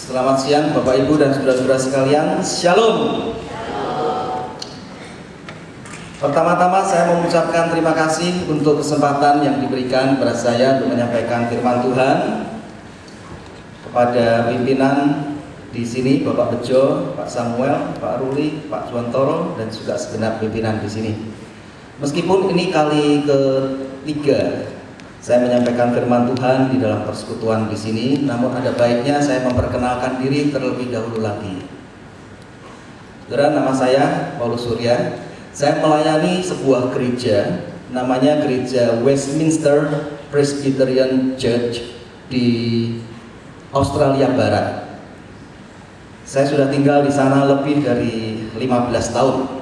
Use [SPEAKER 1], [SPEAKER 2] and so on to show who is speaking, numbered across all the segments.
[SPEAKER 1] Selamat siang Bapak Ibu dan saudara-saudara sekalian. Shalom. Pertama-tama saya mengucapkan terima kasih untuk kesempatan yang diberikan kepada saya untuk menyampaikan firman Tuhan kepada pimpinan di sini, Bapak Bejo, Pak Samuel, Pak Ruli, Pak Juwantoro, dan juga segenap pimpinan di sini. Meskipun ini kali ketiga saya menyampaikan firman Tuhan di dalam persekutuan di sini, namun ada baiknya saya memperkenalkan diri terlebih dahulu lagi. Saudara, nama saya Paulus Surya. Saya melayani sebuah gereja, namanya Gereja Westminster Presbyterian Church di Australia Barat. Saya sudah tinggal di sana lebih dari 15 tahun.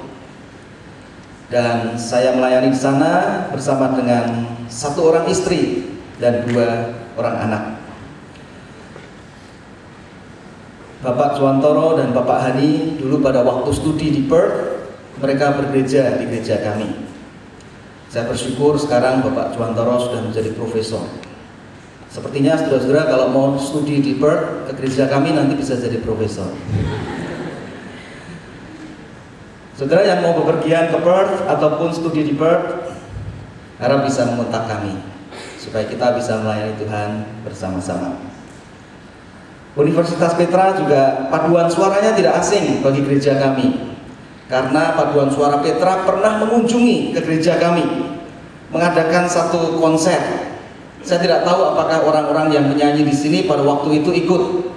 [SPEAKER 1] Dan saya melayani di sana bersama dengan satu orang istri dan 2 orang anak. Bapak Juwantoro dan Bapak Hani dulu pada waktu studi di Perth, mereka bergereja di gereja kami. Saya bersyukur sekarang Bapak Juwantoro sudah menjadi profesor. Sepertinya saudara-saudara kalau mau studi di Perth ke gereja kami nanti bisa jadi profesor. Saudara yang mau bepergian ke Perth ataupun studi di Perth, harap bisa mengontak kami supaya kita bisa melayani Tuhan bersama-sama. Universitas Petra juga paduan suaranya tidak asing bagi gereja kami, karena paduan suara Petra pernah mengunjungi ke gereja kami, mengadakan satu konser. Saya tidak tahu apakah orang-orang yang menyanyi di sini pada waktu itu ikut.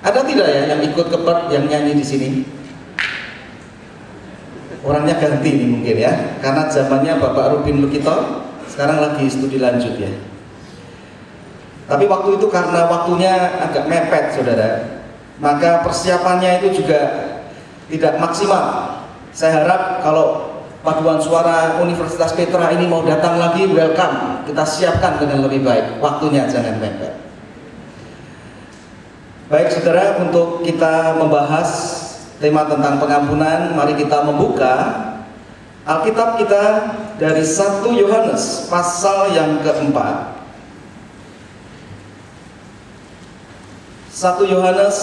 [SPEAKER 1] Ada tidak ya yang ikut ke Perth yang nyanyi di sini? Orangnya ganti nih mungkin ya, karena zamannya Bapak Rubin Lukito sekarang lagi studi lanjut ya. Tapi waktu itu karena waktunya agak mepet saudara, maka persiapannya itu juga tidak maksimal. Saya harap kalau paduan suara Universitas Petra ini mau datang lagi, welcome. Kita siapkan dengan lebih baik, waktunya jangan mepet. Baik saudara, untuk kita membahas tema tentang pengampunan, mari kita membuka Alkitab kita dari 1 Yohanes pasal yang keempat. 1 Yohanes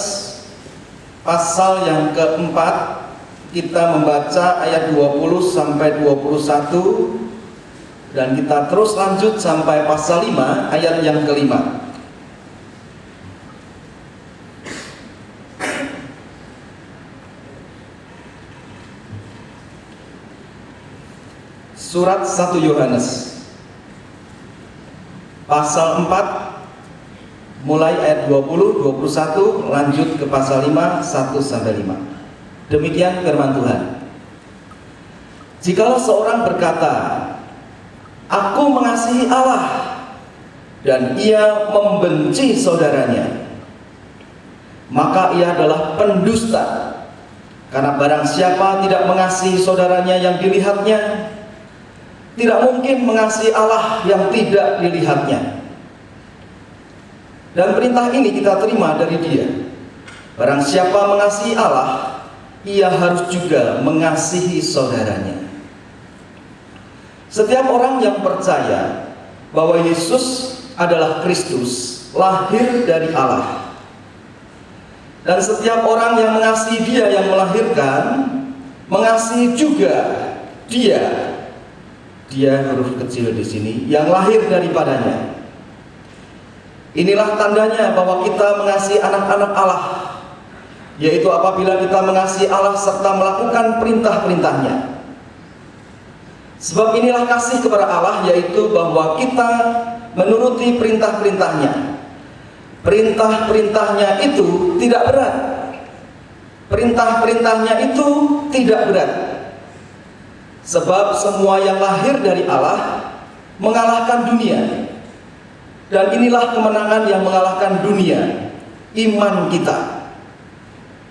[SPEAKER 1] pasal yang keempat, kita membaca ayat 20 sampai 21 dan kita terus lanjut sampai pasal 5 ayat yang kelima. Surat 1 Yohanes pasal 4 mulai ayat 20, 21 lanjut ke pasal 5, 1 sampai 5. Demikian firman Tuhan. Jikalau seorang berkata, "Aku mengasihi Allah," dan ia membenci saudaranya, maka ia adalah pendusta. Karena barang siapa tidak mengasihi saudaranya yang dilihatnya, tidak mungkin mengasihi Allah yang tidak dilihatnya. Dan perintah ini kita terima dari Dia. Barang siapa mengasihi Allah, ia harus juga mengasihi saudaranya. Setiap orang yang percaya bahwa Yesus adalah Kristus, lahir dari Allah. Dan setiap orang yang mengasihi Dia yang melahirkan, mengasihi juga Dia huruf kecil di sini, yang lahir daripadanya. Inilah tandanya bahwa kita mengasihi anak-anak Allah, yaitu apabila kita mengasihi Allah serta melakukan perintah-perintahnya. Sebab inilah kasih kepada Allah, yaitu bahwa kita menuruti perintah-perintahnya. Perintah-perintahnya itu tidak berat. Perintah-perintahnya itu tidak berat. Sebab semua yang lahir dari Allah mengalahkan dunia. Dan inilah kemenangan yang mengalahkan dunia, iman kita.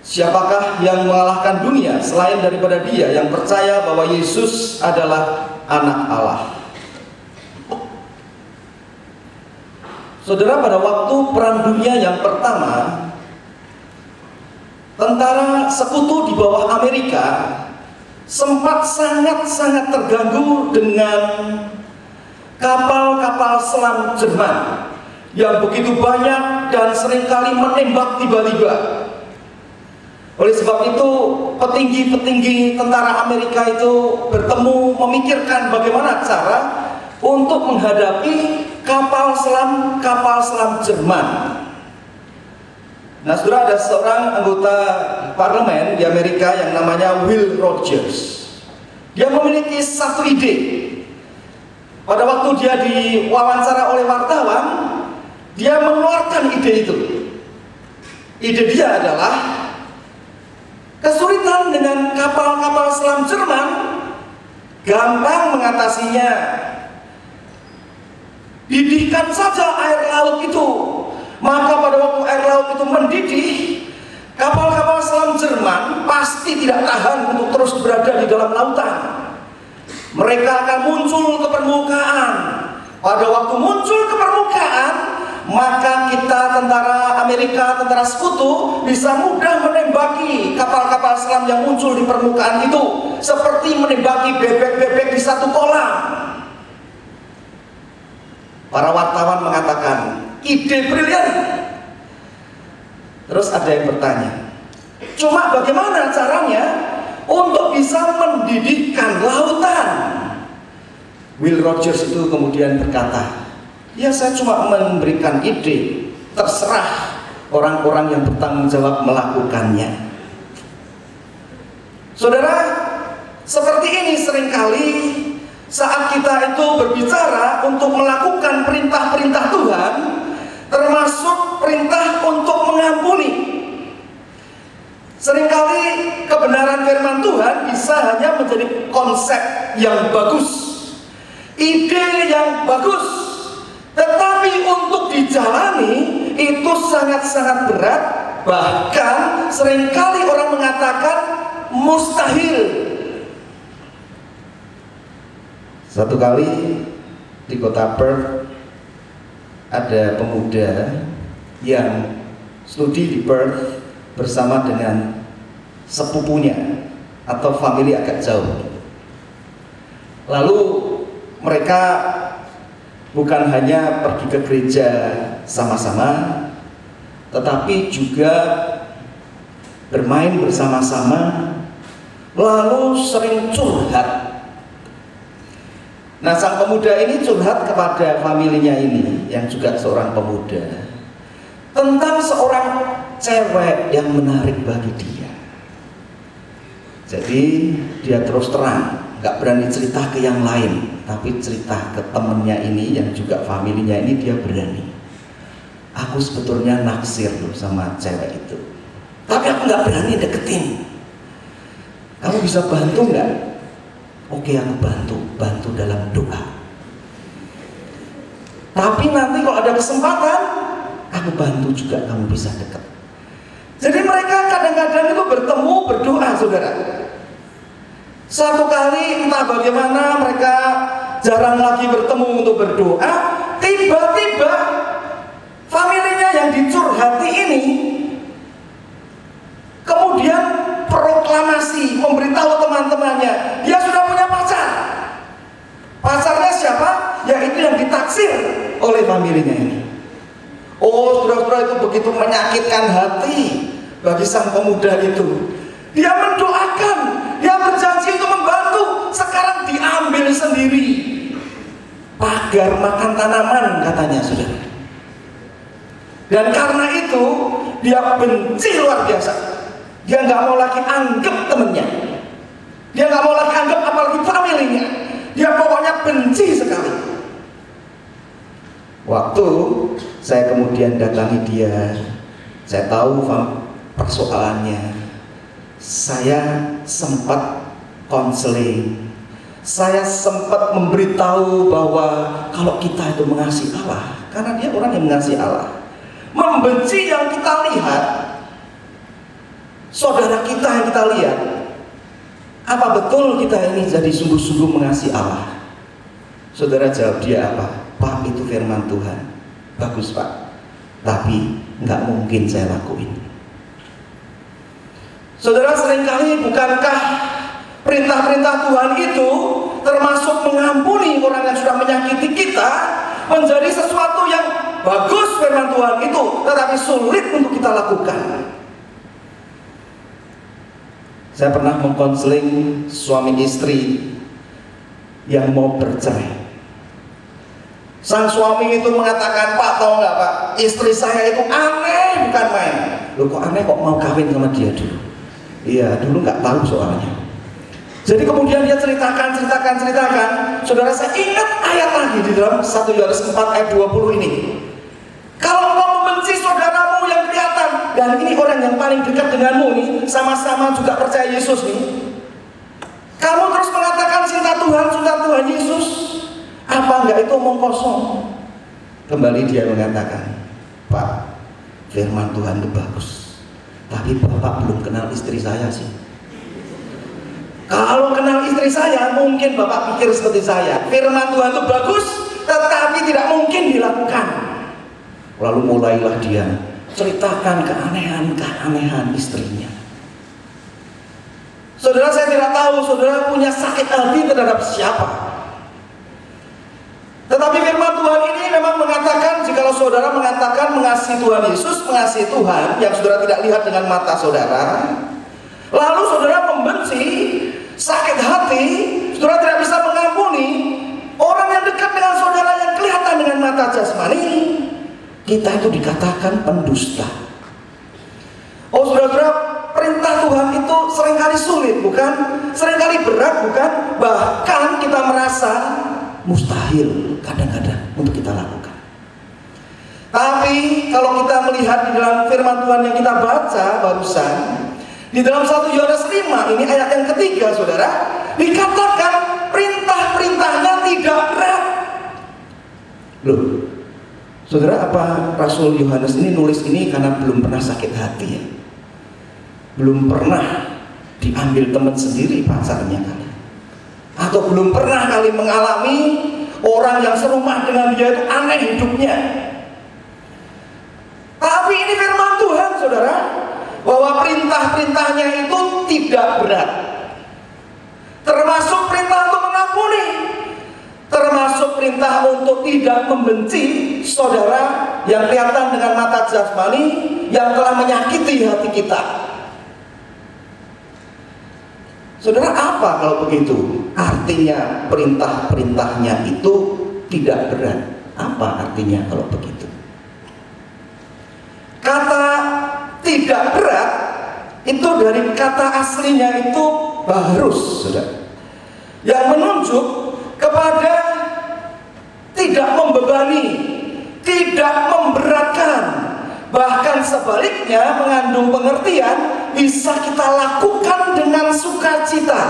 [SPEAKER 1] Siapakah yang mengalahkan dunia selain daripada Dia yang percaya bahwa Yesus adalah anak Allah? Saudara, pada waktu Perang Dunia yang pertama, tentara sekutu di bawah Amerika sempat sangat-sangat terganggu dengan kapal-kapal selam Jerman yang begitu banyak dan seringkali menembak tiba-tiba. Oleh sebab itu, petinggi-petinggi tentara Amerika itu bertemu memikirkan bagaimana cara untuk menghadapi kapal selam Jerman. Nah, saudara, ada seorang anggota parlemen di Amerika yang namanya Will Rogers. Dia memiliki satu ide. Pada waktu dia diwawancara oleh wartawan, dia mengeluarkan ide itu. Ide dia adalah kesulitan dengan kapal-kapal selam Jerman, gampang mengatasinya. Didihkan saja air laut itu. Maka pada waktu air laut itu mendidih, kapal-kapal selam Jerman pasti tidak tahan untuk terus berada di dalam lautan. Mereka akan muncul ke permukaan. Pada waktu muncul ke permukaan, maka kita tentara Amerika, tentara sekutu bisa mudah menembaki kapal-kapal selam yang muncul di permukaan itu, seperti menembaki bebek-bebek di satu kolam. Para wartawan mengatakan, ide brilian. Terus ada yang bertanya, cuma bagaimana caranya untuk bisa mendidihkan lautan? Will Rogers itu kemudian berkata, ya saya cuma memberikan ide, terserah orang-orang yang bertanggung jawab melakukannya. Saudara, seperti ini seringkali saat kita itu berbicara untuk melakukan perintah-perintah Tuhan, termasuk perintah untuk mengampuni. Seringkali kebenaran firman Tuhan bisa hanya menjadi konsep yang bagus, ide yang bagus, tetapi untuk dijalani itu sangat-sangat berat. Bahkan seringkali orang mengatakan mustahil. Satu kali di kota Perth ada pemuda yang studi di Perth bersama dengan sepupunya atau famili agak jauh. Lalu mereka bukan hanya pergi ke gereja sama-sama, tetapi juga bermain bersama-sama, lalu sering curhat. Nah, sang pemuda ini curhat kepada familinya ini yang juga seorang pemuda tentang seorang cewek yang menarik bagi dia. Jadi dia terus terang, gak berani cerita ke yang lain, tapi cerita ke temennya ini yang juga familinya ini dia berani. Aku sebetulnya naksir loh sama cewek itu, tapi aku gak berani deketin. Kamu bisa bantu gak? Oke, aku bantu dalam doa. Tapi nanti kalau ada kesempatan, aku bantu juga kamu bisa dekat. Jadi mereka kadang-kadang itu bertemu berdoa, saudara. Satu kali entah bagaimana mereka jarang lagi bertemu untuk berdoa, tiba-tiba familinya yang dicurhati ini kemudian proklamasi, memberitahu teman-temannya, dia sudah punya pacar. Pacarnya siapa? Yaitu yang ditaksir oleh familinya ini. Oh, saudara-saudara, itu begitu menyakitkan hati bagi sang pemuda itu. Dia mendoakan, dia berjanji untuk membantu. Sekarang diambil sendiri pagar makan tanaman, katanya, saudara. Dan karena itu dia benci luar biasa. Dia nggak mau lagi anggap temennya, dia nggak mau lagi anggap apalagi familinya. Dia pokoknya benci sekali. Waktu saya kemudian datangi dia, saya tahu persoalannya. Saya sempat konseling, saya sempat memberitahu bahwa kalau kita itu mengasihi Allah, karena dia orang yang mengasihi Allah, membenci yang kita lihat, saudara kita yang kita lihat, apa betul kita ini jadi sungguh-sungguh mengasihi Allah? Saudara jawab dia apa? Pak, itu firman Tuhan. Bagus Pak, tapi nggak mungkin saya lakuin. Saudara, seringkali bukankah perintah-perintah Tuhan itu termasuk mengampuni orang yang sudah menyakiti kita menjadi sesuatu yang bagus firman Tuhan itu, tetapi sulit untuk kita lakukan. Saya pernah mengkonseling suami istri yang mau bercerai. Sang suami itu mengatakan, "Pak, tahu nggak Pak, istri saya itu aneh bukan main." Loh, kok aneh, kok mau kawin sama dia dulu? Iya, dulu nggak tahu soalnya. Jadi kemudian dia ceritakan. Saudara, saya ingat ayat lagi di dalam 1 Yohanes 4 ayat 20 ini. Kalau engkau membenci saudaramu yang kelihatan, dan ini orang yang paling dekat denganmu nih, sama-sama juga percaya Yesus nih, kamu terus mengatakan cinta Tuhan Yesus, apa enggak itu omong kosong? Kembali dia mengatakan, "Pak, firman Tuhan itu bagus, tapi Bapak belum kenal istri saya sih. Kalau kenal istri saya, mungkin Bapak pikir seperti saya, firman Tuhan itu bagus, tetapi tidak mungkin dilakukan." Lalu mulailah dia ceritakan keanehan istrinya. Saudara, saya tidak tahu saudara punya sakit hati terhadap siapa. Tetapi firman Tuhan ini memang mengatakan, jikalau saudara mengatakan mengasihi Tuhan Yesus, mengasihi Tuhan yang saudara tidak lihat dengan mata saudara, lalu saudara membenci, sakit hati, saudara tidak bisa mengampuni orang yang dekat dengan saudara yang kelihatan dengan mata jasmani, kita itu dikatakan pendusta. Oh saudara, perintah Tuhan itu seringkali sulit, bukan? Seringkali berat, bukan? Bahkan kita merasa mustahil kadang-kadang untuk kita lakukan. Tapi kalau kita melihat di dalam firman Tuhan yang kita baca barusan, di dalam 1 Yohanes 5 ini ayat yang ketiga, saudara, dikatakan perintah-perintahnya tidak berat. Loh, saudara, apa Rasul Yohanes ini nulis ini karena belum pernah sakit hati ya? Belum pernah diambil teman sendiri pacarnya kali, atau belum pernah kali mengalami orang yang serumah dengan dia itu aneh hidupnya. Tapi ini firman Tuhan, saudara, bahwa perintah-perintahnya itu tidak berat, termasuk perintah untuk mengampuni, termasuk perintah untuk tidak membenci saudara yang kelihatan dengan mata jasmani, yang telah menyakiti hati kita. Saudara, apa kalau begitu? Artinya perintah-perintahnya itu tidak berat. Apa artinya kalau begitu? Kata tidak berat itu dari kata aslinya itu bahrus, saudara, yang menunjuk kepada tidak membebani, tidak memberatkan, bahkan sebaliknya mengandung pengertian bisa kita lakukan dengan sukacita.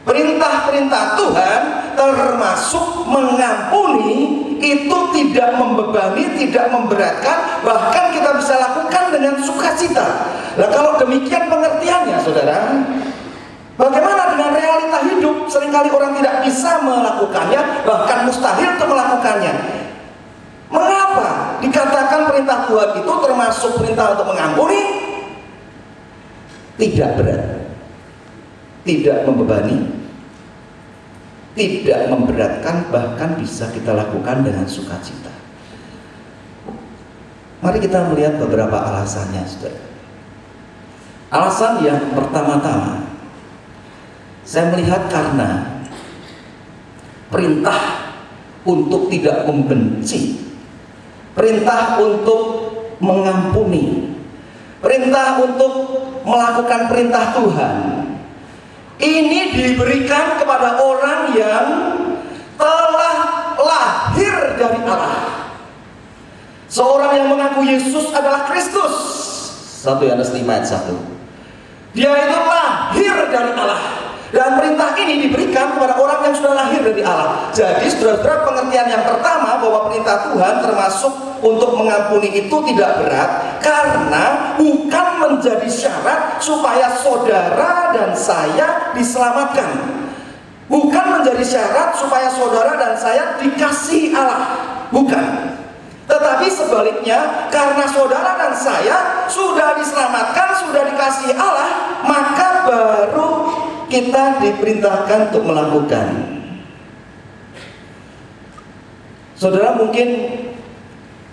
[SPEAKER 1] Perintah-perintah Tuhan termasuk mengampuni, itu tidak membebani, tidak memberatkan, bahkan kita bisa lakukan dengan sukacita. Nah, kalau demikian pengertiannya, saudara, bagaimana dengan realita hidup? Seringkali orang tidak bisa melakukannya, bahkan mustahil untuk melakukannya. Mengapa dikatakan perintah Tuhan itu termasuk perintah untuk mengampuni? Tidak berat, tidak membebani, tidak memberatkan, bahkan bisa kita lakukan dengan sukacita. Mari kita melihat beberapa alasannya, saudara. Alasan yang pertama-tama, saya melihat karena perintah untuk tidak membenci, perintah untuk mengampuni, perintah untuk melakukan perintah Tuhan, ini diberikan kepada orang yang telah lahir dari Allah. Seorang yang mengaku Yesus adalah Kristus. 1 Yohanes 5 ayat 1. Dia itu lahir dari Allah. Dan perintah ini diberikan kepada orang yang sudah lahir dari Allah. Jadi saudara-saudara, pengertian yang pertama bahwa perintah Tuhan termasuk untuk mengampuni itu tidak berat, karena bukan menjadi syarat supaya saudara dan saya diselamatkan. Bukan menjadi syarat supaya saudara dan saya dikasihi Allah. Bukan. Tetapi sebaliknya, karena saudara dan saya sudah diselamatkan, sudah dikasihi Allah, maka baru kita diperintahkan untuk melakukan. Saudara mungkin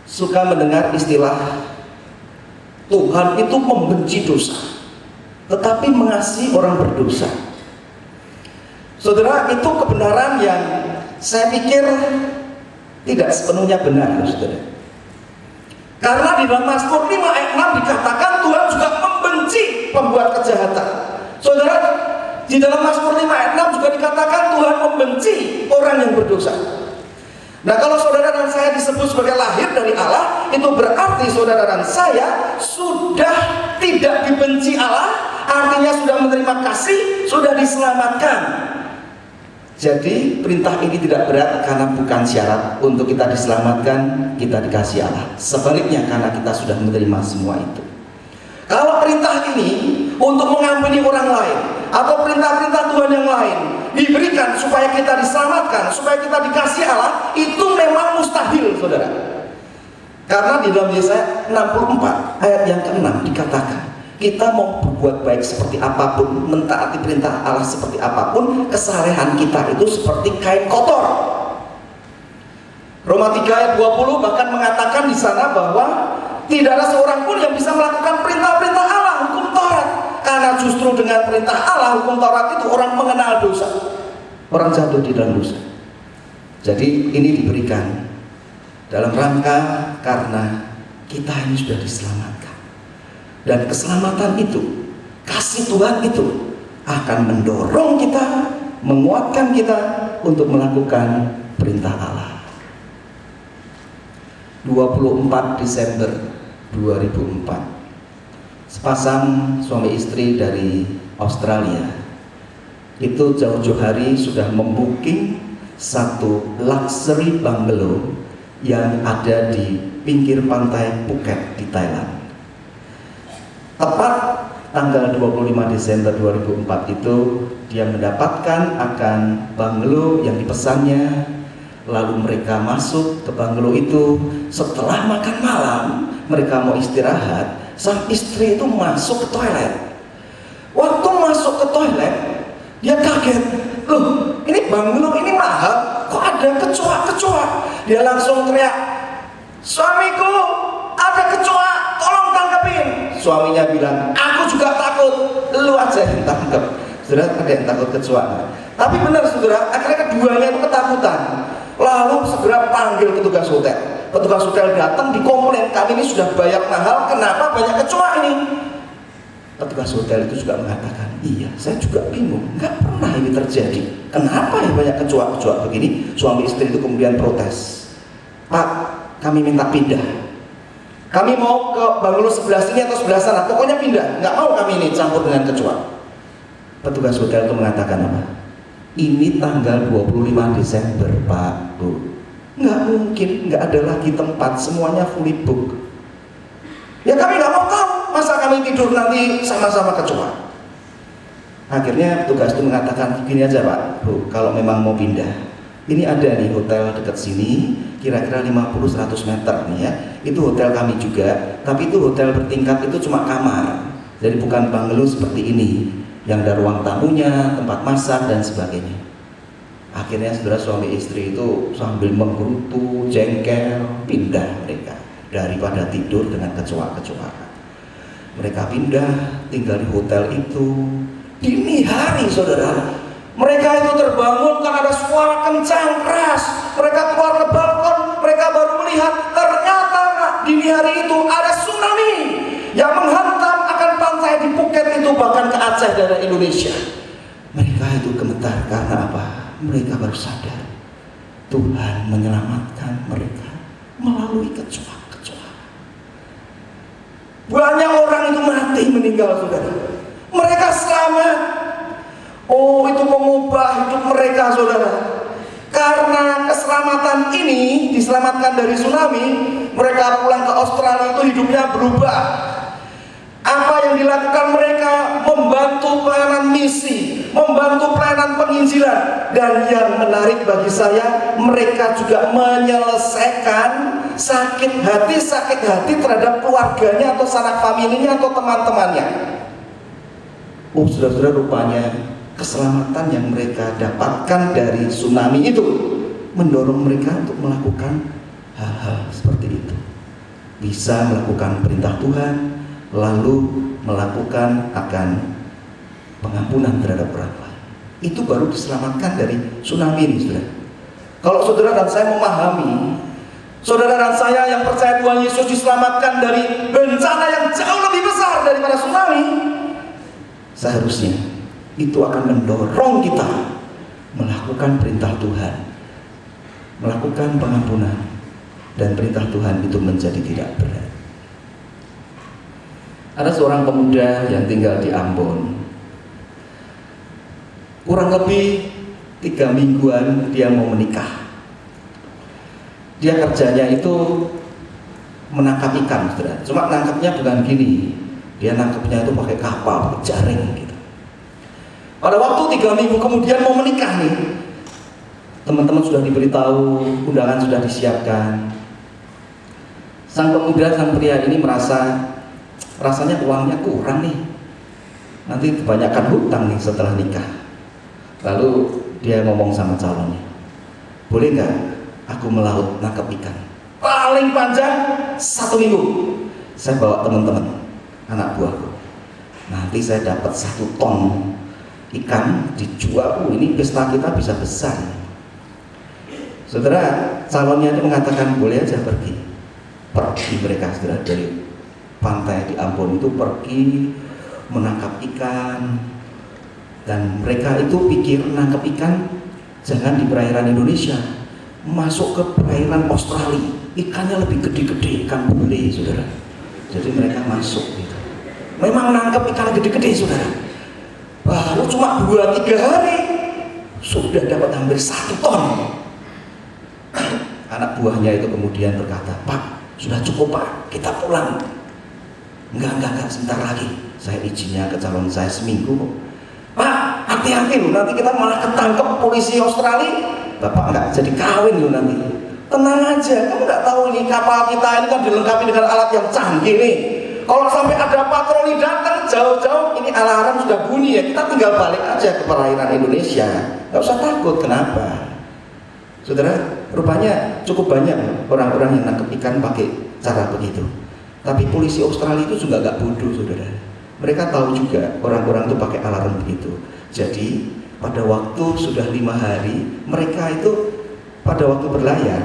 [SPEAKER 1] suka mendengar istilah Tuhan itu membenci dosa, tetapi mengasihi orang berdosa. Saudara, itu kebenaran yang saya pikir tidak sepenuhnya benar, saudara. Karena di dalam Mazmur 5 ayat 6 dikatakan Tuhan juga membenci pembuat kejahatan. Saudara, di dalam Mazmur 5 ayat 6 juga dikatakan Tuhan membenci orang yang berdosa. Nah, kalau saudara dan saya disebut sebagai lahir dari Allah, itu berarti saudara dan saya sudah tidak dibenci Allah, artinya sudah menerima kasih, sudah diselamatkan. Jadi perintah ini tidak berat karena bukan syarat untuk kita diselamatkan, kita dikasih Allah. Sebaliknya karena kita sudah menerima semua itu. Kalau perintah ini untuk mengampuni orang lain atau perintah-perintah Tuhan yang lain diberikan supaya kita diselamatkan, supaya kita dikasih Allah, itu memang mustahil, saudara. Karena di dalam Yesaya 64 ayat yang ke-6 dikatakan, kita mau berbuat baik seperti apapun, mentaati perintah Allah seperti apapun, kesalehan kita itu seperti kain kotor. Roma 3 ayat 20 bahkan mengatakan di sana bahwa tidak ada seorang pun yang bisa melakukan perintah-perintah Allah, hukum Taurat. Karena justru dengan perintah Allah, hukum Taurat itu orang mengenal dosa, orang jatuh di dalam dosa. Jadi ini diberikan dalam rangka karena kita ini sudah diselamatkan. Dan keselamatan itu, kasih Tuhan itu akan mendorong kita, menguatkan kita untuk melakukan perintah Allah. 24 Desember 2004, sepasang suami istri dari Australia itu jauh-jauh hari sudah membooking satu luxury bungalow yang ada di pinggir pantai Phuket di Thailand. Tepat tanggal 25 Desember 2004 itu dia mendapatkan akan bungalow yang dipesannya. Lalu mereka masuk ke bungalow itu. Setelah makan malam, mereka mau istirahat. Sang istri itu masuk ke toilet. Waktu masuk ke toilet, dia kaget. Loh, ini bungalow ini mahal, kok ada kecoa-kecoa? Dia langsung teriak, suamiku, ada kecoa, tolong tangkapin. Suaminya bilang, aku juga takut, lu aja yang tangkap. Saudara, ada yang takut kecoa. Tapi benar saudara, akhirnya keduanya itu ketakutan. Lalu segera panggil petugas hotel. Petugas hotel datang dikomplain, kami ini sudah bayar mahal, kenapa banyak kecoa ini? Petugas hotel itu juga mengatakan, iya, saya juga bingung, nggak pernah ini terjadi. Kenapa ya banyak kecoa-kecoa begini? Suami istri itu kemudian protes. Pak, kami minta pindah. Kami mau ke bungalow sebelah sini atau sebelah sana, pokoknya pindah. Nggak mau kami ini campur dengan kecoa. Petugas hotel itu mengatakan apa? Ini tanggal 25 Desember, Pak, Bu. Nggak mungkin, nggak ada lagi tempat, semuanya fully book. Ya kami nggak mau tahu, masa kami tidur nanti sama-sama kecoa. Akhirnya petugas itu mengatakan, gini aja Pak, Bu, kalau memang mau pindah, ini ada nih hotel dekat sini, kira-kira 50-100 meter nih ya. Itu hotel kami juga, tapi itu hotel bertingkat, itu cuma kamar. Jadi bukan bungalow seperti ini, yang ada ruang tamunya, tempat masak dan sebagainya. Akhirnya saudara suami istri itu sambil menggerutu, jengkel, pindah mereka daripada tidur dengan kecoa-kecoa. Mereka pindah, tinggal di hotel itu. Dini hari saudara, mereka itu terbangun karena ada suara kencang keras. Mereka keluar ke balkon, mereka baru melihat ternyata dini hari itu ada tsunami yang menghantam akan pantai di Phuket itu, bahkan ke Aceh dari Indonesia. Mereka itu gemetar karena apa? Mereka baru sadar Tuhan menyelamatkan mereka melalui kecoa-kecoa. Banyak orang itu mati meninggal saudara. Mereka selamat. Oh, itu mengubah hidup mereka saudara. Karena keselamatan ini diselamatkan dari tsunami, mereka pulang ke Australia itu hidupnya berubah. Apa yang dilakukan mereka? Membantu pelayanan misi, membantu pelayanan penginjilan. Dan yang menarik bagi saya, mereka juga menyelesaikan sakit hati terhadap keluarganya atau sanak familinya atau teman-temannya. Oh saudara-saudara, rupanya keselamatan yang mereka dapatkan dari tsunami itu mendorong mereka untuk melakukan hal-hal seperti itu. Bisa melakukan perintah Tuhan, lalu melakukan akan pengampunan terhadap orang lain. Itu baru diselamatkan dari tsunami ini, saudara. Kalau saudara dan saya memahami, saudara dan saya yang percaya Tuhan Yesus diselamatkan dari bencana yang jauh lebih besar daripada tsunami, seharusnya itu akan mendorong kita melakukan perintah Tuhan, melakukan pengampunan, dan perintah Tuhan itu menjadi tidak berat. Ada seorang pemuda yang tinggal di Ambon. Kurang lebih 3 mingguan dia mau menikah. Dia kerjanya itu menangkap ikan, saudara. Cuma nangkapnya bukan gini, dia nangkapnya itu pakai kapal, pakai jaring gitu. Pada waktu 3 minggu kemudian mau menikah nih, teman-teman sudah diberitahu, undangan sudah disiapkan. Sang pemuda, sang pria ini rasanya uangnya kurang nih, nanti kebanyakan hutang nih setelah nikah. Lalu dia ngomong sama calonnya, boleh nggak aku melaut nangkap ikan? Paling panjang 1 minggu. Saya bawa teman-teman, anak buahku. Nanti saya dapat 1 ton ikan dijual. Ini pesta kita bisa besar. Saudara, calonnya itu mengatakan boleh aja pergi. Pergi mereka, saudara, dari pantai di Ambon itu pergi menangkap ikan. Dan mereka itu pikir nangkap ikan jangan di perairan Indonesia, masuk ke perairan Australia, ikannya lebih gede-gede, ikan bule, saudara. Jadi mereka masuk gitu. Memang nangkap ikan gede-gede, saudara. Baru cuma 2-3 hari sudah dapat hampir 1 ton. Anak buahnya itu kemudian berkata, Pak, sudah cukup Pak, kita pulang. Enggak, sebentar lagi. Saya izinnya ke calon saya seminggu kok. Pak, hati-hati loh, nanti kita malah ketangkep polisi Australia. Bapak nggak jadi kawin loh nanti. Tenang aja, kamu nggak tahu ini kapal kita ini kan dilengkapi dengan alat yang canggih nih. Kalau sampai ada patroli datang jauh-jauh, ini alarm sudah bunyi ya, kita tinggal balik aja ke perairan Indonesia. Nggak usah takut, kenapa? Saudara, rupanya cukup banyak orang-orang yang nangkep ikan pakai cara begitu. Tapi polisi Australia itu juga nggak bodoh, saudara. Mereka tahu juga orang-orang itu pakai alarm begitu. Jadi pada waktu sudah 5 hari, mereka itu pada waktu berlayar,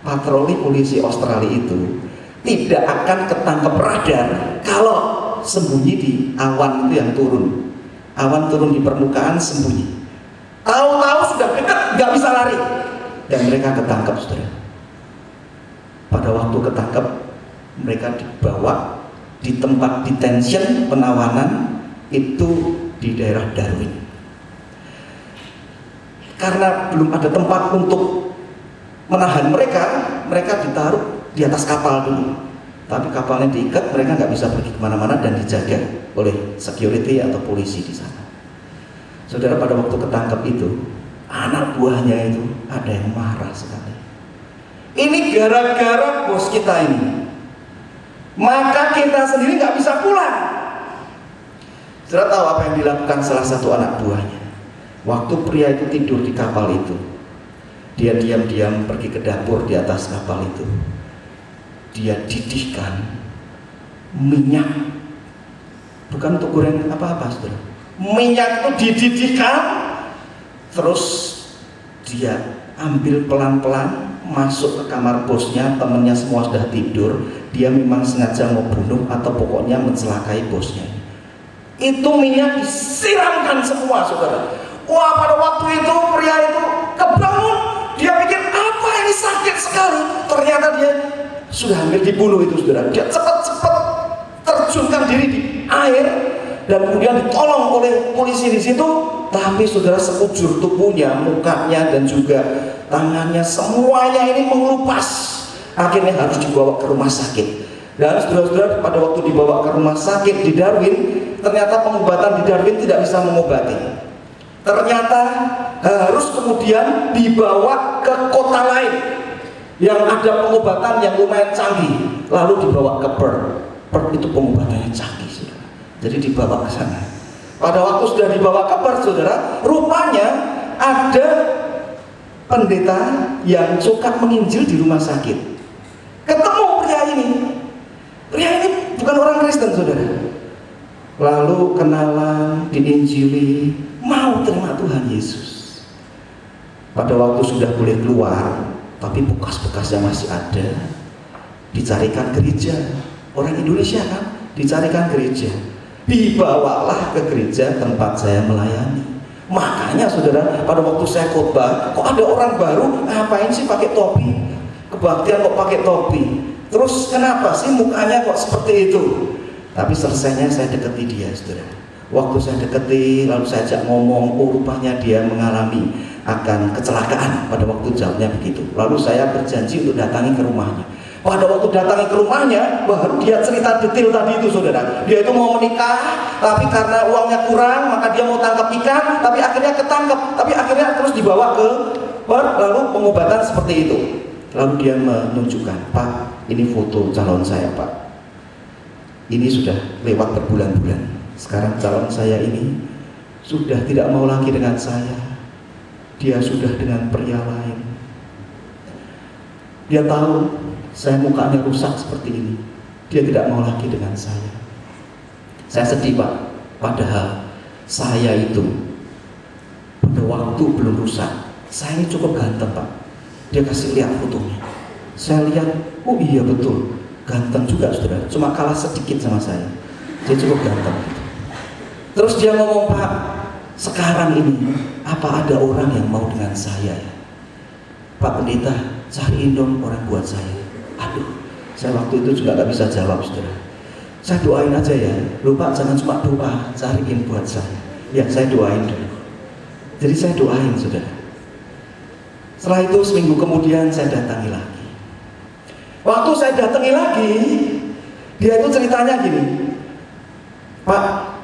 [SPEAKER 1] patroli polisi Australia itu tidak akan ketangkep radar kalau sembunyi di awan itu yang turun. Awan turun di permukaan, sembunyi. Tahu-tahu sudah dekat, nggak bisa lari, dan mereka ketangkep, saudara. Pada waktu ketangkep, mereka dibawa di tempat detention, penahanan itu di daerah Darwin. Karena belum ada tempat untuk menahan mereka, mereka ditaruh di atas kapal dulu. Tapi kapalnya diikat, mereka nggak bisa pergi kemana-mana dan dijaga oleh security atau polisi di sana. Saudara, pada waktu ketangkep itu, anak buahnya itu ada yang marah sekali. Ini gara-gara bos kita ini. Maka kita sendiri nggak bisa pulang. Saudara tahu apa yang dilakukan salah satu anak buahnya? Waktu pria itu tidur di kapal itu, dia diam-diam pergi ke dapur di atas kapal itu. Dia didihkan minyak, bukan untuk goreng apa-apa, saudara. Minyak itu dididihkan, terus dia ambil pelan-pelan masuk ke kamar bosnya. Temennya semua sudah tidur. Dia memang sengaja mau bunuh atau pokoknya mencelakai bosnya. Itu minyak disiramkan semua, saudara. Wah, pada waktu itu pria itu kebangun. Dia pikir apa ini sakit sekali. Ternyata dia sudah hampir dibunuh itu, saudara. Dia cepat-cepat terjunkan diri di air dan kemudian ditolong oleh polisi di situ. Tapi saudara, sekujur tubuhnya, mukanya dan juga tangannya, semuanya ini mengelupas. Akhirnya harus dibawa ke rumah sakit. Dan saudara-saudara, pada waktu dibawa ke rumah sakit di Darwin, ternyata pengobatan di Darwin tidak bisa mengobati. Ternyata harus kemudian dibawa ke kota lain yang ada pengobatan yang lumayan canggih, lalu dibawa ke Perth. Perth itu pengobatannya canggih, saudara. Jadi dibawa ke sana. Pada waktu sudah dibawa ke Perth, saudara, rupanya ada pendeta yang suka menginjil di rumah sakit. Ketemu pria ini. Pria ini bukan orang Kristen, saudara. Lalu kenalan, diinjili, mau terima Tuhan Yesus. Pada waktu sudah boleh keluar, tapi bekas-bekasnya masih ada. Dicarikan gereja. Orang Indonesia kan, dicarikan gereja. Dibawalah ke gereja tempat saya melayani. Makanya saudara, pada waktu saya khotbah, kok ada orang baru ngapain sih pakai topi? Kebaktian kok pakai topi? Terus kenapa sih mukanya kok seperti itu? Tapi selesainya saya deketi dia, saudara. Waktu saya deketi, lalu saya ajak ngomong, oh rupanya dia mengalami akan kecelakaan. Pada waktu jawabnya begitu. Lalu saya berjanji untuk datangi ke rumahnya. Pada waktu datangi ke rumahnya, baru dia cerita detail tadi itu, saudara. Dia itu mau menikah, tapi karena uangnya kurang, maka dia mau tangkap ikan, tapi akhirnya ketangkep, tapi akhirnya terus dibawa ke lalu pengobatan seperti itu. Lalu dia menunjukkan, Pak, ini foto calon saya, Pak. Ini sudah lewat berbulan-bulan. Sekarang calon saya ini sudah tidak mau lagi dengan saya. Dia sudah dengan pria lain. Dia tahu saya mukanya rusak seperti ini. Dia tidak mau lagi dengan saya. Saya sedih, Pak. Padahal saya itu pada waktu belum rusak, saya ini cukup ganteng, Pak. Dia kasih lihat fotonya. Saya lihat, oh iya betul, ganteng juga, saudara. Cuma kalah sedikit sama saya. Dia cukup ganteng. Terus dia ngomong, Pak, sekarang ini apa ada orang yang mau dengan saya ya? Pak Pendeta, cariin dong orang buat saya. Aduh, saya waktu itu juga gak bisa jawab, saudara. Saya doain aja ya. Lupa jangan cuma doa, cariin buat saya. Ya, saya doain dulu. Jadi saya doain, saudara. Setelah itu seminggu kemudian saya datangi lagi. Waktu saya datangi lagi, dia itu ceritanya gini, Pak,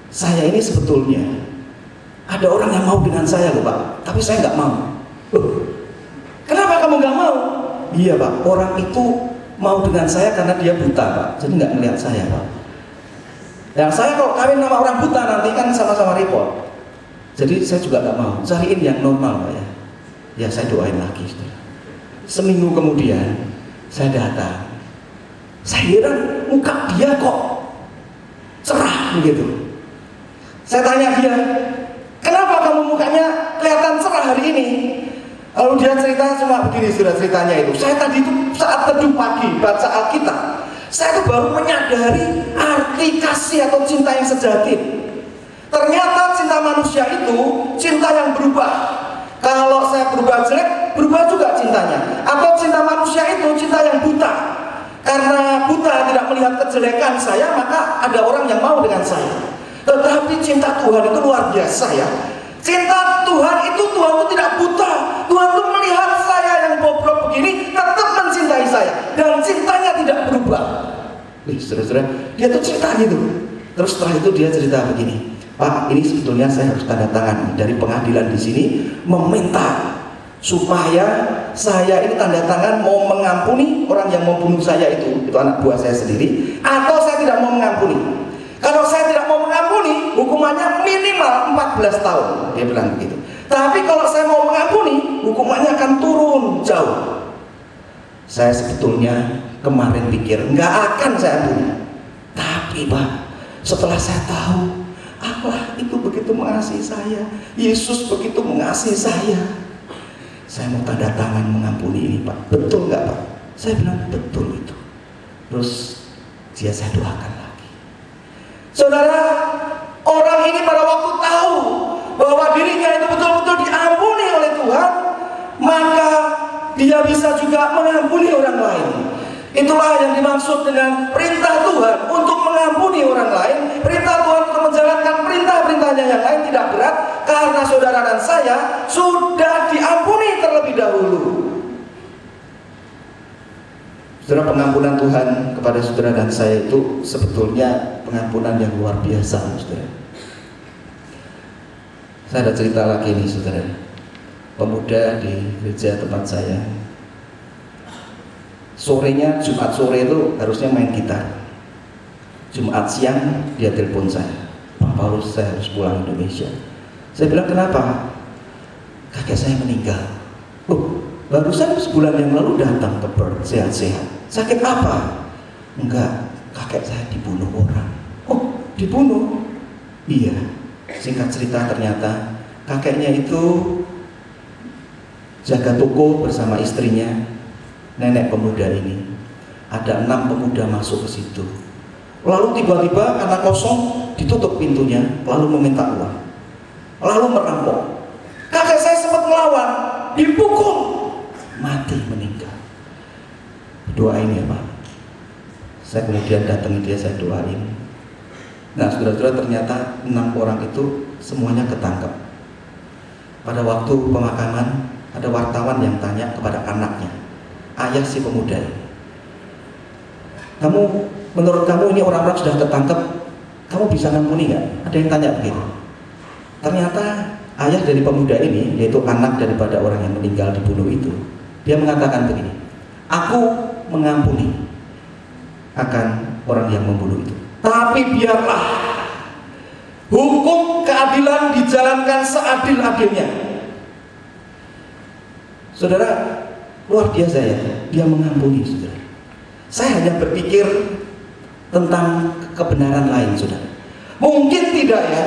[SPEAKER 1] saya ini sebetulnya ada orang yang mau dengan saya loh, Pak, tapi saya nggak mau. Kenapa kamu nggak mau? Iya, Pak, orang itu mau dengan saya karena dia buta, Pak, jadi nggak melihat saya, Pak. Ya saya kalau kawin sama orang buta nanti kan sama-sama repot. Jadi saya juga nggak mau. Cariin yang normal, Pak ya. Ya saya doain lagi, saudara. Seminggu kemudian saya datang. Saya heran, muka dia kok cerah begitu. Saya tanya dia, kenapa kamu mukanya kelihatan cerah hari ini? Lalu dia cerita cuma begini, sudah ceritanya itu. Saya tadi itu saat teduh pagi baca Alkitab, saya tuh baru menyadari arti kasih atau cinta yang sejati. Ternyata cinta manusia itu cinta yang berubah. Kalau saya berubah jelek, berubah juga cintanya. Atau cinta manusia itu cinta yang buta. Karena buta tidak melihat kejelekan saya, maka ada orang yang mau dengan saya. Tetapi cinta Tuhan itu luar biasa ya. Cinta Tuhan itu tidak buta. Tuhan itu melihat saya yang bobrok begini, tetap mencintai saya. Dan cintanya tidak berubah. Saudara-saudara, dia tuh cerita gitu. Terus setelah itu dia cerita begini, Pak, ini sebetulnya saya harus tanda tangan dari pengadilan di sini meminta supaya saya ini tanda tangan mau mengampuni orang yang membunuh saya itu anak buah saya sendiri, atau saya tidak mau mengampuni. Kalau saya tidak mau mengampuni, hukumannya minimal 14 tahun, dia bilang begitu. Tapi kalau saya mau mengampuni, hukumannya akan turun jauh. Saya sebetulnya kemarin pikir nggak akan saya ampuni, tapi Pak, setelah saya tahu Allah itu begitu mengasihi saya, Yesus begitu mengasihi saya mau tanda tangan mengampuni ini, Pak. Betul nggak, Pak? Saya bilang betul itu. Terus dia saya doakan lagi. Saudara, orang ini pada waktu tahu bahwa dirinya itu betul-betul diampuni oleh Tuhan, maka dia bisa juga mengampuni orang lain. Itulah yang dimaksud dengan perintah Tuhan untuk mengampuni orang lain. Perintah Tuhan untuk menjalankan perintah-perintahnya yang lain tidak berat, karena saudara dan saya sudah diampuni terlebih dahulu. Saudara, pengampunan Tuhan kepada saudara dan saya itu sebetulnya pengampunan yang luar biasa, saudara. Saya ada cerita lagi nih, saudara. Pemuda di gereja tempat saya, sorenya, Jumat sore itu harusnya main gitar. Jumat siang dia telepon saya, Pak Paulus, saya harus pulang Indonesia. Saya bilang, kenapa? kakek saya meninggal. Oh, barusan sebulan yang lalu datang ke Perth, sehat-sehat. Sakit apa? Enggak, kakek saya dibunuh orang. Oh, dibunuh? Iya. Singkat cerita, ternyata kakeknya itu jaga toko bersama istrinya, nenek pemuda ini. Ada 6 pemuda masuk ke situ. Lalu tiba-tiba karena kosong, ditutup pintunya, lalu meminta uang, lalu merampok. Kakek saya sempat melawan, dipukul, mati, meninggal. Doain ya Pak. Saya kemudian datangi dia, saya doain. Nah, saudara-saudara, ternyata 6 orang itu semuanya ketangkep. Pada waktu pemakaman, ada wartawan yang tanya kepada anaknya, ayah si pemuda ini, menurut kamu ini orang-orang sudah ketangkep, kamu bisa ngampuni nggak? Ada yang tanya begitu. Ternyata ayah dari pemuda ini, yaitu anak daripada orang yang meninggal dibunuh itu, dia mengatakan begini, aku mengampuni akan orang yang membunuh itu, tapi biarlah hukum keadilan dijalankan seadil-adilnya. Saudara, luar biasa ya, dia mengampuni, saudara. Saya hanya berpikir tentang kebenaran lain, saudara. Mungkin tidak ya,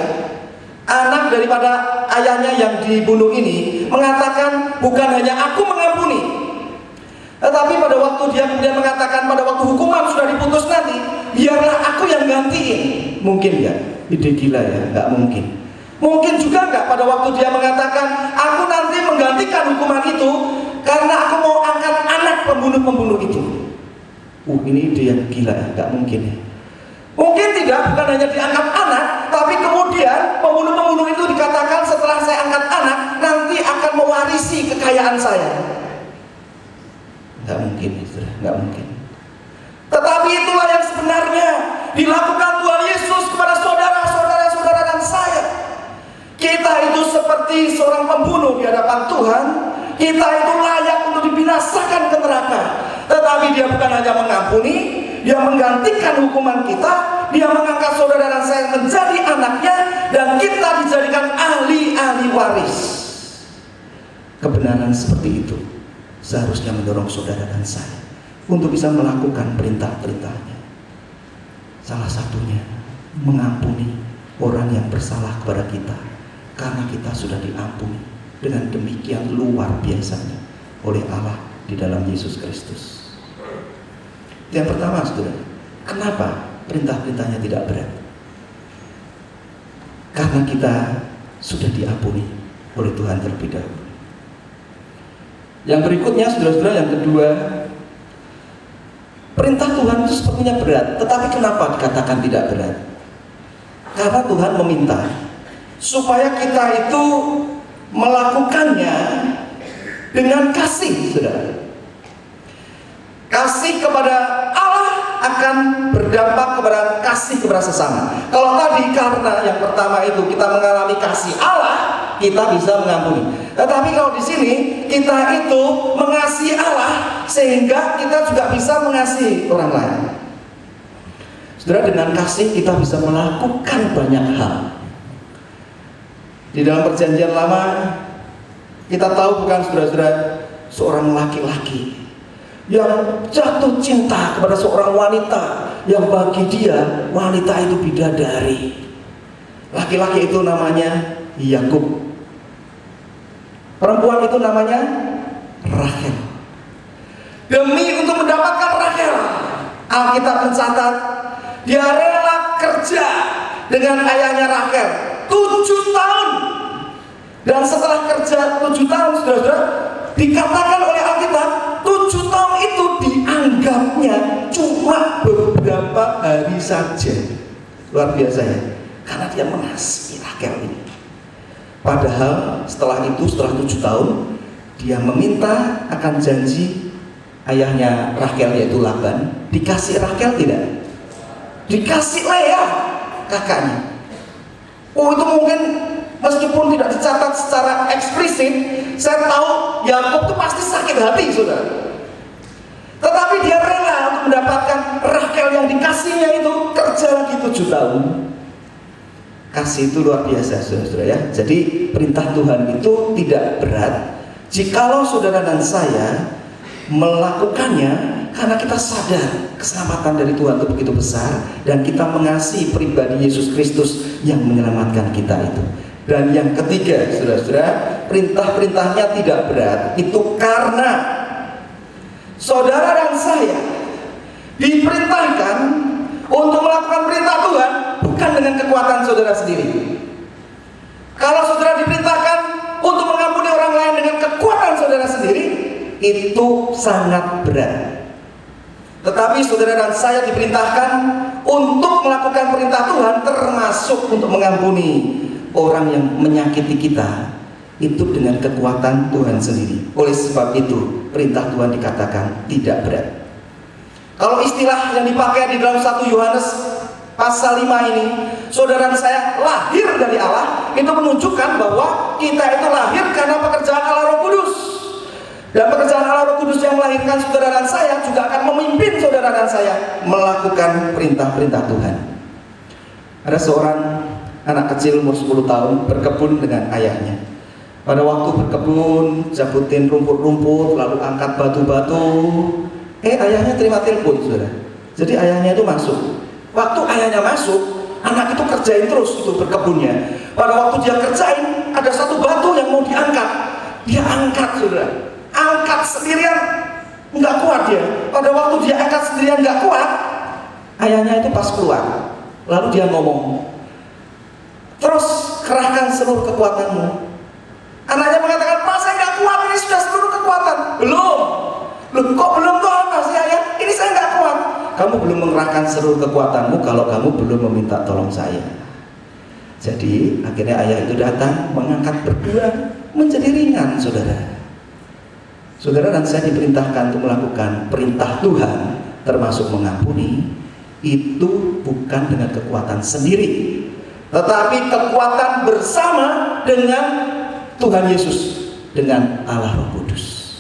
[SPEAKER 1] anak daripada ayahnya yang dibunuh ini mengatakan bukan hanya aku mengampuni, tetapi pada waktu dia kemudian mengatakan pada waktu hukuman sudah diputus nanti, biarlah aku yang gantiin. Mungkin nggak? Ide gila ya, nggak mungkin. Mungkin juga nggak pada waktu dia mengatakan aku nanti menggantikan hukuman itu karena aku mau angkat anak pembunuh-pembunuh itu. Ini ide yang gila ya, nggak mungkin ya. Mungkin tidak, bukan hanya diangkat anak, tapi kemudian pembunuh-pembunuh itu dikatakan setelah saya angkat anak, nanti akan mewarisi kekayaan saya. Nggak mungkin, saudara, nggak mungkin. Tetapi itulah yang sebenarnya dilakukan Tuhan Yesus kepada saudara-saudara dan saya. Kita itu seperti seorang pembunuh di hadapan Tuhan. Kita itu layak untuk dibinasakan ke neraka. Tetapi dia bukan hanya mengampuni, dia menggantikan hukuman kita, dia mengangkat saudara dan saya menjadi anaknya, dan kita dijadikan ahli-ahli waris. Kebenaran seperti itu seharusnya mendorong saudara dan saya untuk bisa melakukan perintah-perintahnya. Salah satunya mengampuni orang yang bersalah kepada kita, karena kita sudah diampuni dengan demikian luar biasanya oleh Allah di dalam Yesus Kristus. Yang pertama, saudara, kenapa perintah-perintahnya tidak berat? Karena kita sudah diampuni oleh Tuhan terlebih dahulu. Yang berikutnya, saudara-saudara, yang kedua, perintah Tuhan itu sepertinya berat. Tetapi kenapa dikatakan tidak berat? Karena Tuhan meminta supaya kita itu melakukannya dengan kasih, saudara. Kasih kepada Allah akan berdampak kepada kasih kepada sesama. Kalau tadi karena yang pertama itu kita mengalami kasih Allah, kita bisa mengampuni. Tetapi kalau di sini kita itu mengasihi Allah sehingga kita juga bisa mengasihi orang lain. Saudara, dengan kasih kita bisa melakukan banyak hal. Di dalam perjanjian lama kita tahu, bukan saudara-saudara, seorang laki-laki yang jatuh cinta kepada seorang wanita yang bagi dia wanita itu bidadari. Laki-laki itu namanya Yakub, perempuan itu namanya Rahel. Demi untuk mendapatkan Rahel, Alkitab mencatat dia rela kerja dengan ayahnya Rahel 7 tahun. Dan setelah kerja 7 tahun, saudara-saudara, dikatakan oleh Alkitab 7 tahun itu dianggapnya cuma beberapa hari saja. Luar biasa ya, karena dia mengasihi Rahel ini. Padahal setelah itu, setelah 7 tahun, dia meminta akan janji ayahnya Rahel, yaitu Laban. Dikasih Rahel tidak? Dikasih Lea, kakaknya. Oh, itu mungkin meskipun tidak dicatat secara eksplisit, saya tahu Yakub itu pasti sakit hati, saudara. Tetapi dia rela untuk mendapatkan Rahel yang dikasihnya itu kerja lagi 7 tahun. Kasih itu luar biasa, saudara-saudara ya. Jadi perintah Tuhan itu tidak berat jikalau saudara dan saya melakukannya karena kita sadar keselamatan dari Tuhan itu begitu besar dan kita mengasihi pribadi Yesus Kristus yang menyelamatkan kita itu. Dan yang ketiga, saudara-saudara, perintah-perintahnya tidak berat itu karena saudara dan saya diperintahkan untuk melakukan perintah Tuhan bukan dengan kekuatan saudara sendiri. Kalau saudara diperintahkan untuk mengampuni orang lain dengan kekuatan saudara sendiri, itu sangat berat. Tetapi saudara dan saya diperintahkan untuk melakukan perintah Tuhan, termasuk untuk mengampuni orang yang menyakiti kita, itu dengan kekuatan Tuhan sendiri. Oleh sebab itu perintah Tuhan dikatakan tidak berat. Kalau istilah yang dipakai di dalam 1 Yohanes pasal 5 ini, saudara dan saya lahir dari Allah, itu menunjukkan bahwa kita itu lahir karena pekerjaan Allah Roh Kudus. Dan pekerjaan Allah Roh Kudus yang melahirkan saudara dan saya juga akan memimpin saudara dan saya melakukan perintah-perintah Tuhan. Ada seorang anak kecil umur 10 tahun berkebun dengan ayahnya. Pada waktu berkebun, jabutin rumput-rumput, lalu angkat batu-batu, ayahnya terima telepon, saudara. Jadi ayahnya itu masuk. Waktu ayahnya masuk, anak itu kerjain terus itu berkebunnya. Pada waktu dia kerjain, ada satu batu yang mau diangkat. Dia angkat, saudara. Angkat sendirian, nggak kuat dia. Pada waktu dia angkat sendirian nggak kuat, ayahnya itu pas keluar. Lalu dia ngomong, terus kerahkan seluruh kekuatanmu. Anaknya mengatakan, Pak, saya nggak kuat, ini sudah seluruh kekuatan. Belum. Kok belum tuh apa sih ayah? Ini saya nggak kuat. Kamu belum mengerahkan seluruh kekuatanmu kalau kamu belum meminta tolong saya. Jadi akhirnya ayah itu datang mengangkat berdua menjadi ringan, saudara. Saudara dan saya diperintahkan untuk melakukan perintah Tuhan, termasuk mengampuni, itu bukan dengan kekuatan sendiri, tetapi kekuatan bersama dengan Tuhan Yesus, dengan Allah Roh Kudus.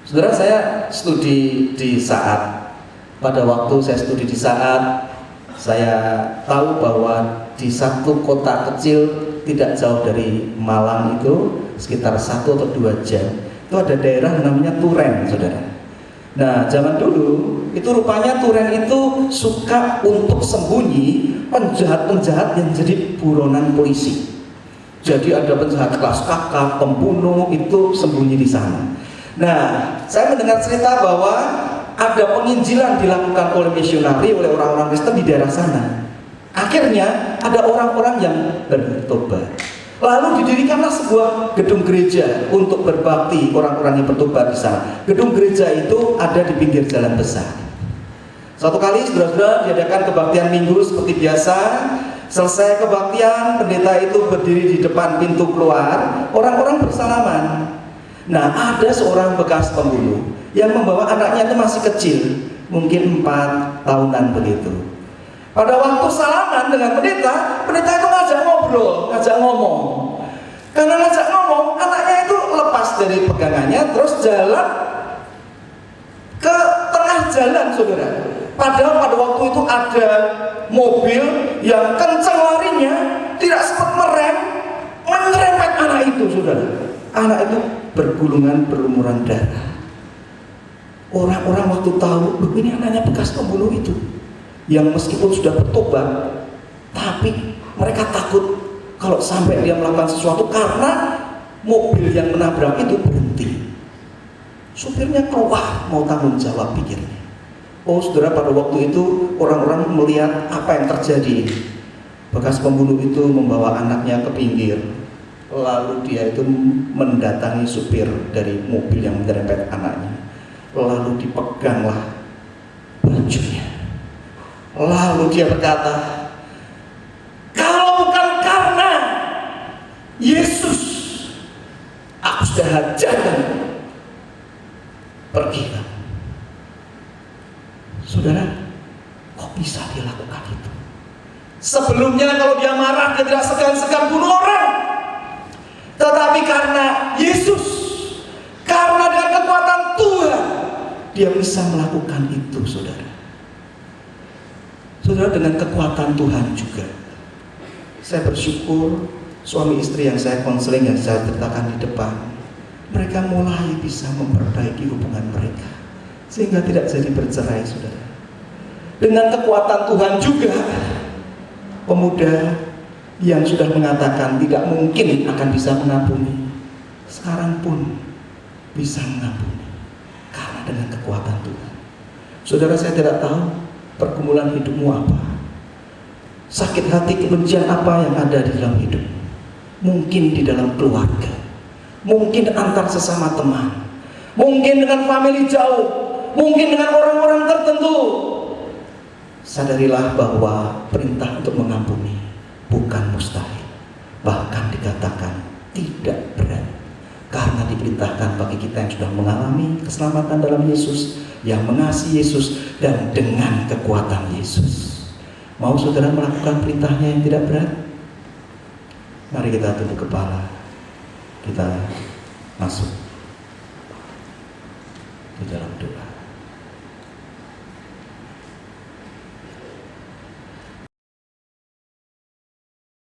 [SPEAKER 1] Saudara, saya studi di Saat. Pada waktu saya studi di Saat, saya tahu bahwa di satu kota kecil tidak jauh dari Malang itu, sekitar 1 atau 2 jam, itu ada daerah namanya Turen, saudara. Nah, zaman dulu itu rupanya Turen itu suka untuk sembunyi penjahat-penjahat yang jadi buronan polisi. Jadi ada penjahat kelas kakap, pembunuh, itu sembunyi di sana. Nah, saya mendengar cerita bahwa ada penginjilan dilakukan oleh misionari, oleh orang-orang Kristen di daerah sana. Akhirnya ada orang-orang yang bertobat. Lalu didirikanlah sebuah gedung gereja untuk berbakti orang-orang yang bertobat di sana. Gedung gereja itu ada di pinggir jalan besar. Suatu kali saudara-saudara diadakan kebaktian minggu seperti biasa. Selesai kebaktian, pendeta itu berdiri di depan pintu keluar, orang-orang bersalaman. Nah, ada seorang bekas pembunuh yang membawa anaknya itu masih kecil, mungkin 4 tahunan begitu. Pada waktu salaman dengan pendeta, pendeta itu ngajak ngobrol, ngajak ngomong. Karena ngajak ngomong, anaknya itu lepas dari pegangannya, terus jalan ke tengah jalan, saudara. Padahal pada waktu itu ada mobil yang kencang larinya, tidak sempat merem, menyerempet anak itu, saudara. Anak itu bergulungan berlumuran darah. Orang-orang waktu tahu, ini anaknya bekas pembunuh itu, yang meskipun sudah bertobat, tapi mereka takut kalau sampai dia melakukan sesuatu karena mobil yang menabrak itu berhenti. Supirnya keluar, mau tanggung jawab pikirnya. Oh saudara, pada waktu itu orang-orang melihat apa yang terjadi. Bekas pembunuh itu membawa anaknya ke pinggir, lalu dia itu mendatangi supir dari mobil yang menyerempet anaknya, lalu dipeganglah bajunya. Lalu dia berkata, kalau bukan karena Yesus, aku sudah hajarkan, pergilah. Saudara, kok bisa dia lakukan itu? Sebelumnya kalau dia marah, dia tidak segan-segan bunuh orang. Tetapi karena Yesus, karena dengan kekuatan Tuhan, dia bisa melakukan itu, saudara. Saudara, dengan kekuatan Tuhan juga Saya bersyukur suami istri yang saya konseling, yang saya ceritakan di depan, mereka mulai bisa memperbaiki hubungan mereka sehingga tidak jadi bercerai, saudara. Dengan kekuatan Tuhan juga, pemuda yang sudah mengatakan tidak mungkin akan bisa mengampuni, sekarang pun bisa mengampuni karena dengan kekuatan Tuhan. Saudara, saya tidak tahu pergumulan hidupmu apa, sakit hati, kebencian apa yang ada di dalam hidup. Mungkin di dalam keluarga, mungkin antar sesama teman, mungkin dengan famili jauh, mungkin dengan orang-orang tertentu. Sadarilah bahwa perintah untuk mengampuni bukan mustahil, bahkan dikatakan tidak berat, karena diperintahkan bagi kita yang sudah mengalami keselamatan dalam Yesus, yang mengasihi Yesus, dan dengan kekuatan Yesus. Mau saudara melakukan perintahnya yang tidak berat? Mari kita tunduk kepala, kita masuk di dalam doa.